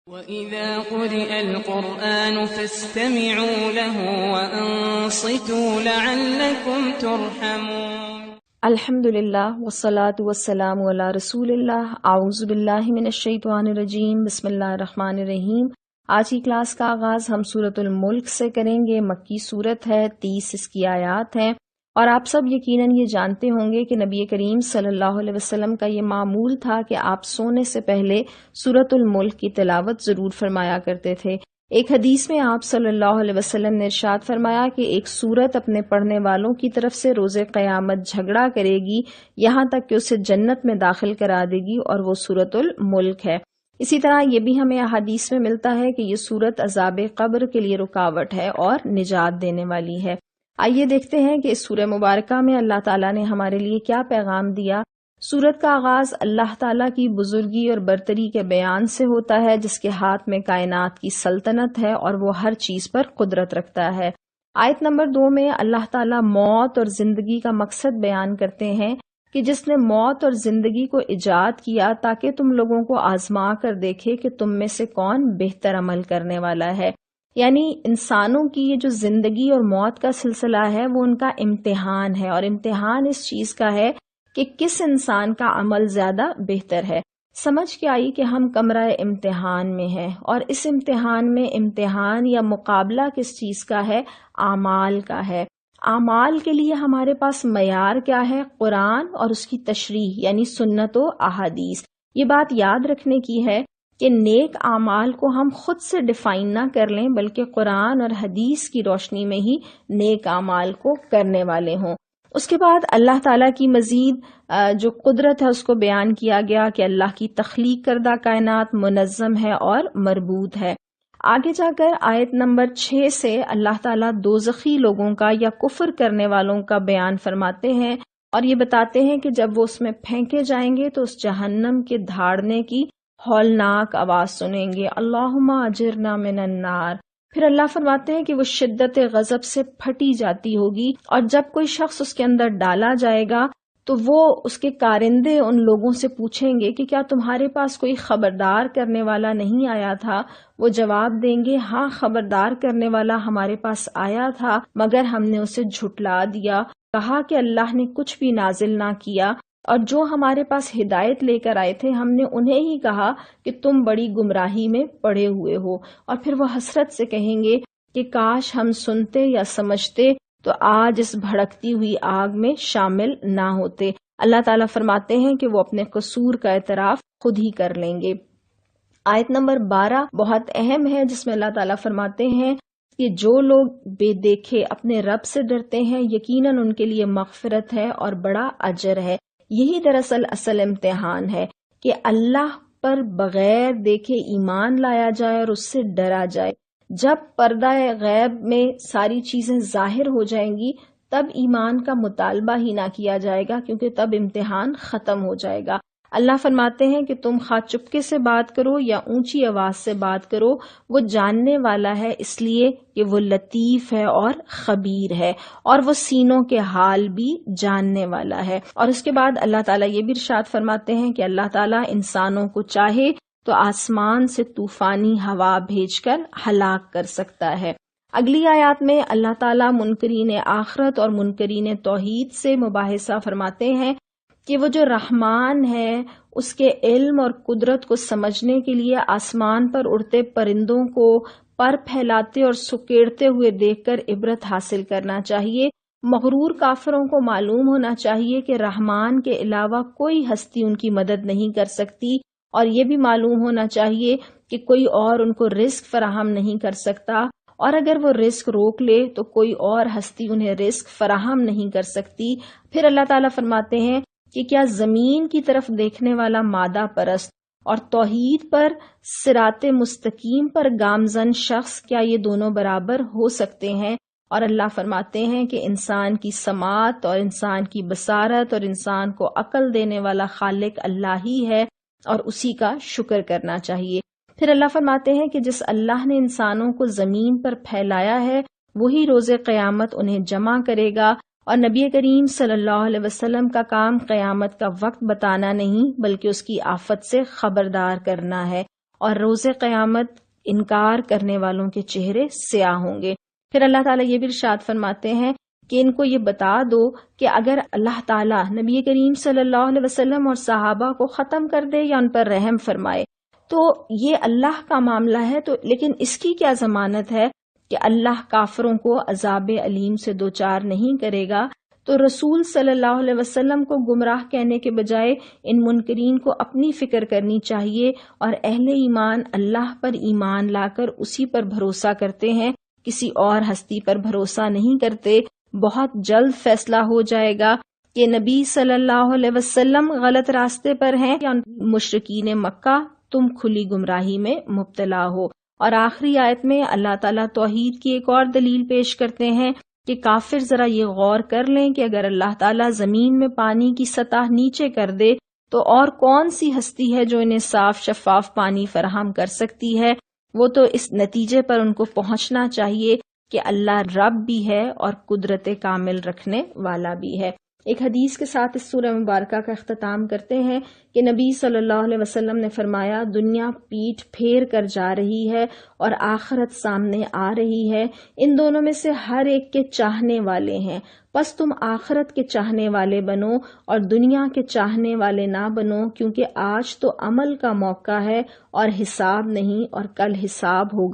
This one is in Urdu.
وَإِذَا قُرِئَ الْقُرْآنُ فَاسْتَمِعُوا لَهُ وَأَنصِتُوا لَعَلَّكُمْ تُرْحَمُونَ۔ الحمدللہ والصلاة والسلام علی رسول اللہ۔ اعوذ باللہ من الشیطان الرجیم، بسم اللہ الرحمن الرحیم۔ آج کی کلاس کا آغاز ہم سورۃ الملک سے کریں گے۔ مکی سورت ہے، 30 اس کی آیات ہیں، اور آپ سب یقیناً یہ جانتے ہوں گے کہ نبی کریم صلی اللہ علیہ وسلم کا یہ معمول تھا کہ آپ سونے سے پہلے سورۃ الملک کی تلاوت ضرور فرمایا کرتے تھے۔ ایک حدیث میں آپ صلی اللہ علیہ وسلم نے ارشاد فرمایا کہ ایک سورت اپنے پڑھنے والوں کی طرف سے روز قیامت جھگڑا کرے گی یہاں تک کہ اسے جنت میں داخل کرا دے گی، اور وہ سورۃ الملک ہے۔ اسی طرح یہ بھی ہمیں احادیث میں ملتا ہے کہ یہ سورت عذاب قبر کے لیے رکاوٹ ہے اور نجات دینے والی ہے۔ آئیے دیکھتے ہیں کہ اس سورہ مبارکہ میں اللہ تعالیٰ نے ہمارے لیے کیا پیغام دیا۔ سورت کا آغاز اللہ تعالیٰ کی بزرگی اور برتری کے بیان سے ہوتا ہے، جس کے ہاتھ میں کائنات کی سلطنت ہے اور وہ ہر چیز پر قدرت رکھتا ہے۔ آیت نمبر 2 میں اللہ تعالیٰ موت اور زندگی کا مقصد بیان کرتے ہیں کہ جس نے موت اور زندگی کو ایجاد کیا تاکہ تم لوگوں کو آزما کر دیکھے کہ تم میں سے کون بہتر عمل کرنے والا ہے۔ یعنی انسانوں کی یہ جو زندگی اور موت کا سلسلہ ہے وہ ان کا امتحان ہے، اور امتحان اس چیز کا ہے کہ کس انسان کا عمل زیادہ بہتر ہے۔ سمجھ کے آئی کہ ہم کمرہ امتحان میں ہیں، اور اس امتحان میں امتحان یا مقابلہ کس چیز کا ہے؟ اعمال کا ہے۔ اعمال کے لیے ہمارے پاس معیار کیا ہے؟ قرآن اور اس کی تشریح یعنی سنت و احادیث۔ یہ بات یاد رکھنے کی ہے کہ نیک اعمال کو ہم خود سے ڈیفائن نہ کر لیں، بلکہ قرآن اور حدیث کی روشنی میں ہی نیک اعمال کو کرنے والے ہوں۔ اس کے بعد اللہ تعالیٰ کی مزید جو قدرت ہے اس کو بیان کیا گیا کہ اللہ کی تخلیق کردہ کائنات منظم ہے اور مربوط ہے۔ آگے جا کر آیت نمبر 6 سے اللہ تعالیٰ دوزخی لوگوں کا یا کفر کرنے والوں کا بیان فرماتے ہیں، اور یہ بتاتے ہیں کہ جب وہ اس میں پھینکے جائیں گے تو اس جہنم کے دھاڑنے کی ہولناک آواز سنیں گے، اللہم اجرنا من النار۔ پھر اللہ فرماتے ہیں کہ وہ شدت غضب سے پھٹی جاتی ہوگی، اور جب کوئی شخص اس کے اندر ڈالا جائے گا تو وہ اس کے کارندے ان لوگوں سے پوچھیں گے کہ کیا تمہارے پاس کوئی خبردار کرنے والا نہیں آیا تھا؟ وہ جواب دیں گے، ہاں خبردار کرنے والا ہمارے پاس آیا تھا، مگر ہم نے اسے جھٹلا دیا، کہا کہ اللہ نے کچھ بھی نازل نہ کیا، اور جو ہمارے پاس ہدایت لے کر آئے تھے ہم نے انہیں ہی کہا کہ تم بڑی گمراہی میں پڑے ہوئے ہو۔ اور پھر وہ حسرت سے کہیں گے کہ کاش ہم سنتے یا سمجھتے تو آج اس بھڑکتی ہوئی آگ میں شامل نہ ہوتے۔ اللہ تعالیٰ فرماتے ہیں کہ وہ اپنے قصور کا اعتراف خود ہی کر لیں گے۔ آیت نمبر 12 بہت اہم ہے، جس میں اللہ تعالیٰ فرماتے ہیں کہ جو لوگ بے دیکھے اپنے رب سے ڈرتے ہیں یقیناً ان کے لیے مغفرت ہے اور بڑا اجر ہے۔ یہی دراصل اصل امتحان ہے کہ اللہ پر بغیر دیکھے ایمان لایا جائے اور اس سے ڈرا جائے۔ جب پردہ غیب میں ساری چیزیں ظاہر ہو جائیں گی تب ایمان کا مطالبہ ہی نہ کیا جائے گا، کیونکہ تب امتحان ختم ہو جائے گا۔ اللہ فرماتے ہیں کہ تم خواہ چپکے سے بات کرو یا اونچی آواز سے بات کرو، وہ جاننے والا ہے، اس لیے کہ وہ لطیف ہے اور خبیر ہے، اور وہ سینوں کے حال بھی جاننے والا ہے۔ اور اس کے بعد اللہ تعالیٰ یہ بھی ارشاد فرماتے ہیں کہ اللہ تعالیٰ انسانوں کو چاہے تو آسمان سے طوفانی ہوا بھیج کر ہلاک کر سکتا ہے۔ اگلی آیات میں اللہ تعالیٰ منکرین آخرت اور منکرین توحید سے مباحثہ فرماتے ہیں کہ وہ جو رحمان ہے اس کے علم اور قدرت کو سمجھنے کے لیے آسمان پر اڑتے پرندوں کو پر پھیلاتے اور سکیڑتے ہوئے دیکھ کر عبرت حاصل کرنا چاہیے۔ مغرور کافروں کو معلوم ہونا چاہیے کہ رحمان کے علاوہ کوئی ہستی ان کی مدد نہیں کر سکتی، اور یہ بھی معلوم ہونا چاہیے کہ کوئی اور ان کو رزق فراہم نہیں کر سکتا، اور اگر وہ رزق روک لے تو کوئی اور ہستی انہیں رزق فراہم نہیں کر سکتی۔ پھر اللہ تعالیٰ فرماتے ہیں کہ کیا زمین کی طرف دیکھنے والا مادہ پرست اور توحید پر صراط مستقیم پر گامزن شخص، کیا یہ دونوں برابر ہو سکتے ہیں؟ اور اللہ فرماتے ہیں کہ انسان کی سماعت اور انسان کی بصارت اور انسان کو عقل دینے والا خالق اللہ ہی ہے، اور اسی کا شکر کرنا چاہیے۔ پھر اللہ فرماتے ہیں کہ جس اللہ نے انسانوں کو زمین پر پھیلایا ہے وہی روز قیامت انہیں جمع کرے گا، اور نبی کریم صلی اللہ علیہ وسلم کا کام قیامت کا وقت بتانا نہیں بلکہ اس کی آفت سے خبردار کرنا ہے۔ اور روز قیامت انکار کرنے والوں کے چہرے سیاہ ہوں گے۔ پھر اللہ تعالیٰ یہ بھی ارشاد فرماتے ہیں کہ ان کو یہ بتا دو کہ اگر اللہ تعالیٰ نبی کریم صلی اللہ علیہ وسلم اور صحابہ کو ختم کر دے یا ان پر رحم فرمائے تو یہ اللہ کا معاملہ ہے، تو لیکن اس کی کیا ضمانت ہے کہ اللہ کافروں کو عذاب علیم سے دوچار نہیں کرے گا؟ تو رسول صلی اللہ علیہ وسلم کو گمراہ کہنے کے بجائے ان منکرین کو اپنی فکر کرنی چاہیے، اور اہل ایمان اللہ پر ایمان لا کر اسی پر بھروسہ کرتے ہیں، کسی اور ہستی پر بھروسہ نہیں کرتے۔ بہت جلد فیصلہ ہو جائے گا کہ نبی صلی اللہ علیہ وسلم غلط راستے پر ہیں یا مشرکین مکہ تم کھلی گمراہی میں مبتلا ہو۔ اور آخری آیت میں اللہ تعالیٰ توحید کی ایک اور دلیل پیش کرتے ہیں کہ کافر ذرا یہ غور کر لیں کہ اگر اللہ تعالیٰ زمین میں پانی کی سطح نیچے کر دے تو اور کون سی ہستی ہے جو انہیں صاف شفاف پانی فراہم کر سکتی ہے؟ وہ تو اس نتیجے پر ان کو پہنچنا چاہیے کہ اللہ رب بھی ہے اور قدرت کامل رکھنے والا بھی ہے۔ ایک حدیث کے ساتھ اس سورہ مبارکہ کا اختتام کرتے ہیں کہ نبی صلی اللہ علیہ وسلم نے فرمایا، دنیا پیٹھ پھیر کر جا رہی ہے اور آخرت سامنے آ رہی ہے، ان دونوں میں سے ہر ایک کے چاہنے والے ہیں، بس تم آخرت کے چاہنے والے بنو اور دنیا کے چاہنے والے نہ بنو، کیونکہ آج تو عمل کا موقع ہے اور حساب نہیں، اور کل حساب ہوگا۔